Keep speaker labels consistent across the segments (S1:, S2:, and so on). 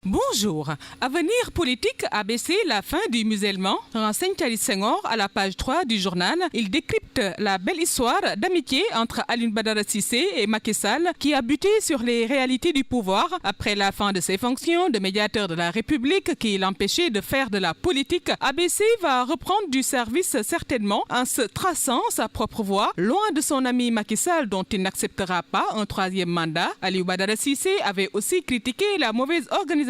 S1: Bonjour. Avenir politique a baissé la fin du musulman, renseigne Thalis Senghor à la page 3 du journal. Il décrypte la belle histoire d'amitié entre Alioune Badara Cissé et Macky Sall qui a buté sur les réalités du pouvoir après la fin de ses fonctions de médiateur de la République qui l'empêchait de faire de la politique. ABC va reprendre du service certainement en se traçant sa propre voie, loin de son ami Macky Sall dont il n'acceptera pas un troisième mandat. Alioune Badara Cissé avait aussi critiqué la mauvaise organisation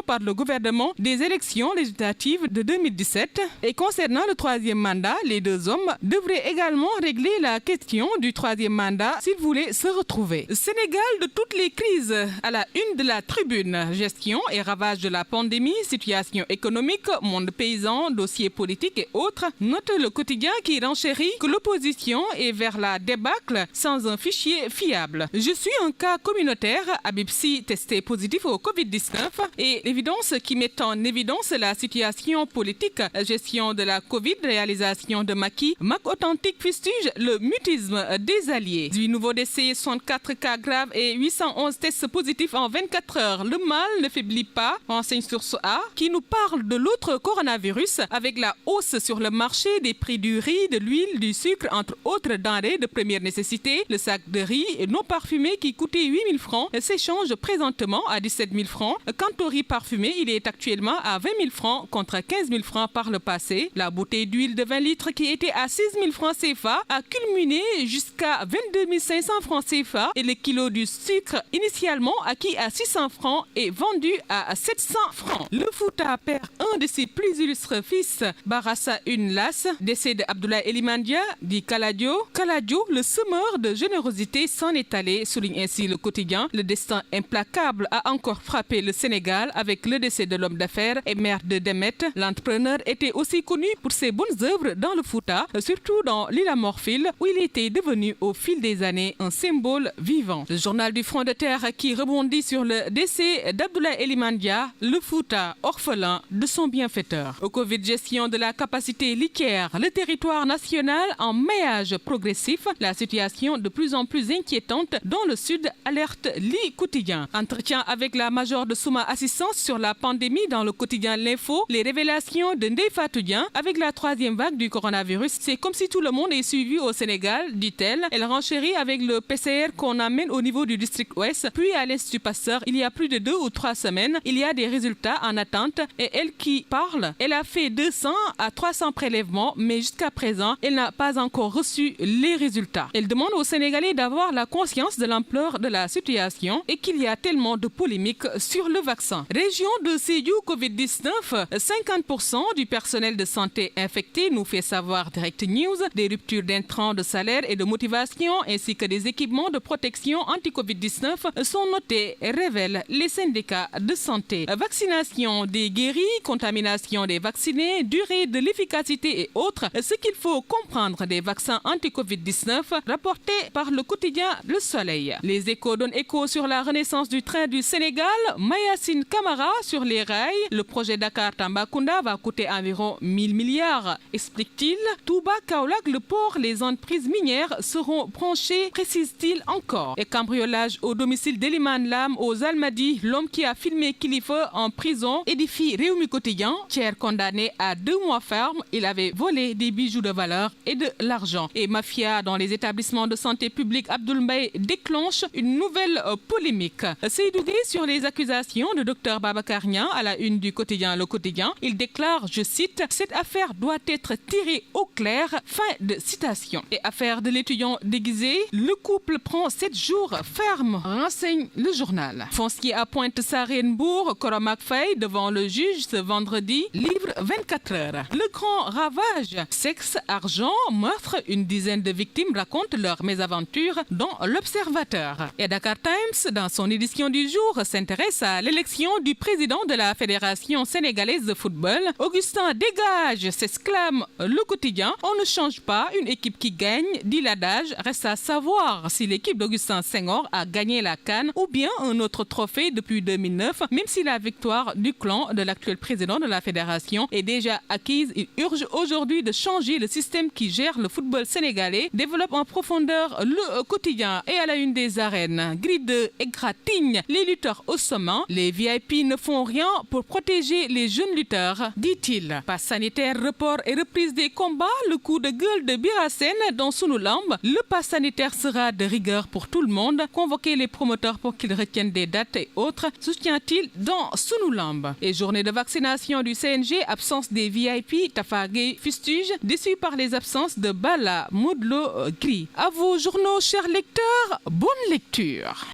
S1: par le gouvernement des élections législatives de 2017. Et concernant le troisième mandat, les deux hommes devraient également régler la question du troisième mandat s'ils voulaient se retrouver. Sénégal de toutes les crises à la une de la tribune. Gestion et ravage de la pandémie, situation économique, monde paysan, dossiers politiques et autres. Note le quotidien qui renchérit que l'opposition est vers la débâcle sans un fichier fiable. Je suis un cas communautaire, Habib Sy testé positif au Covid-19. Et l'évidence qui met en évidence la situation politique, gestion de la Covid, réalisation de Macky, Mac authentique fustige le mutisme des alliés. 8 nouveaux décès, 64 cas graves et 811 tests positifs en 24 heures. Le mal ne faiblit pas, renseigne Source A, qui nous parle de l'autre coronavirus avec la hausse sur le marché des prix du riz, de l'huile, du sucre, entre autres denrées de première nécessité. Le sac de riz non parfumé qui coûtait 8 000 francs s'échange présentement à 17 000 francs. Quant au riz parfumé, il est actuellement à 20 000 francs contre 15 000 francs par le passé. La bouteille d'huile de 20 litres qui était à 6 000 francs CFA a culminé jusqu'à 22 500 francs CFA et le kilo du sucre initialement acquis à 600 francs est vendu à 700 francs. Le Fouta perd un de ses plus illustres fils, Barassa une Las, décès de Abdoulaye Elimandia, dit Kaladio. Kaladio, le semeur de générosité, s'en est allé, souligne ainsi le quotidien. Le destin implacable a encore frappé le Sénégal avec le décès de l'homme d'affaires et maire de Demet. L'entrepreneur était aussi connu pour ses bonnes œuvres dans le Fouta, surtout dans l'île à Morphil, où il était devenu au fil des années un symbole vivant. Le journal du Front de Terre qui rebondit sur le décès d'Abdoulaye Elimandia, le Fouta orphelin de son bienfaiteur. Au Covid, gestion de la capacité litière, le territoire national en maillage progressif, la situation de plus en plus inquiétante dans le sud, alerte l'I quotidien. Entretien avec la major de Souma Assistance sur la pandémie dans le quotidien L'Info, les révélations de Ndeye Fatou Dieng avec la troisième vague du coronavirus. C'est comme si tout le monde est suivi au Sénégal, dit-elle. Elle renchérit avec le PCR qu'on amène au niveau du district ouest, puis à l'Institut Pasteur il y a plus de 2 ou 3 semaines. Il y a des résultats en attente et elle qui parle, elle a fait 200 à 300 prélèvements, mais jusqu'à présent, elle n'a pas encore reçu les résultats. Elle demande aux Sénégalais d'avoir la conscience de l'ampleur de la situation et qu'il y a tellement de polémiques sur le vaccin. Région de Sédhiou, Covid-19, 50% du personnel de santé infecté, nous fait savoir Direct News. Des ruptures d'intrants de salaire et de motivation ainsi que des équipements de protection anti-Covid-19 sont notés, révèlent les syndicats de santé. Vaccination des guéris, contamination des vaccinés, durée de l'efficacité et autres. Ce qu'il faut comprendre des vaccins anti-Covid-19 rapportés par le quotidien Le Soleil. Les Échos donnent écho sur la renaissance du train du Sénégal. Mayacine Camara sur les rails. Le projet Dakar-Tambacounda va coûter environ 1000 milliards, explique-t-il. Touba, Kaolack, le port, les entreprises minières seront branchées, précise-t-il encore. Et cambriolage au domicile d'Eliman Lam aux Almadies, l'homme qui a filmé Kilifeu en prison, édifie Réumi Quotidien. Thiers condamné à 2 mois ferme, il avait volé des bijoux de valeur et de l'argent. Et mafia dans les établissements de santé publique, Abdoul Mbaye déclenche une nouvelle polémique. Seydou Gueye sur les accusations de Dr Babacar Niang à la une du quotidien Le Quotidien. Il déclare, je cite, « Cette affaire doit être tirée au clair ». Fin de citation. Et affaire de l'étudiant déguisé, le couple prend 7 jours ferme, renseigne le journal. Foncier à Pointe-Sarène-Bourg, Koromack Faye devant le juge ce vendredi, livre 24 heures. Le grand ravage, sexe, argent, meurtre, une dizaine de victimes racontent leur mésaventure dans l'Observateur. Et Dakar Times, dans son édition du jour, s'intéresse à l'élection du président de la Fédération sénégalaise de football. Augustin dégage, s'exclame le quotidien. On ne change pas une équipe qui gagne, dit l'adage. Reste à savoir si l'équipe d'Augustin Senghor a gagné la CAN ou bien un autre trophée depuis 2009, même si la victoire du clan de l'actuel président de la fédération est déjà acquise. Il urge aujourd'hui de changer le système qui gère le football sénégalais, développe en profondeur le quotidien et à la une des arènes. Grille de égratigne, les lutteurs au sommet, les VIP ne font rien pour protéger les jeunes lutteurs, dit-il. Pass sanitaire, report et reprise des combats, le coup de gueule de Birassène dans Sunu Lamb. Le pass sanitaire sera de rigueur pour tout le monde. Convoquez les promoteurs pour qu'ils retiennent des dates et autres, soutient-il dans Sunu Lamb. Et journée de vaccination du CNG, absence des VIP, Tafa Gueye fustige, déçu par les absences de Bala, Modlo, Gris. À vos journaux, chers lecteurs, bonne lecture.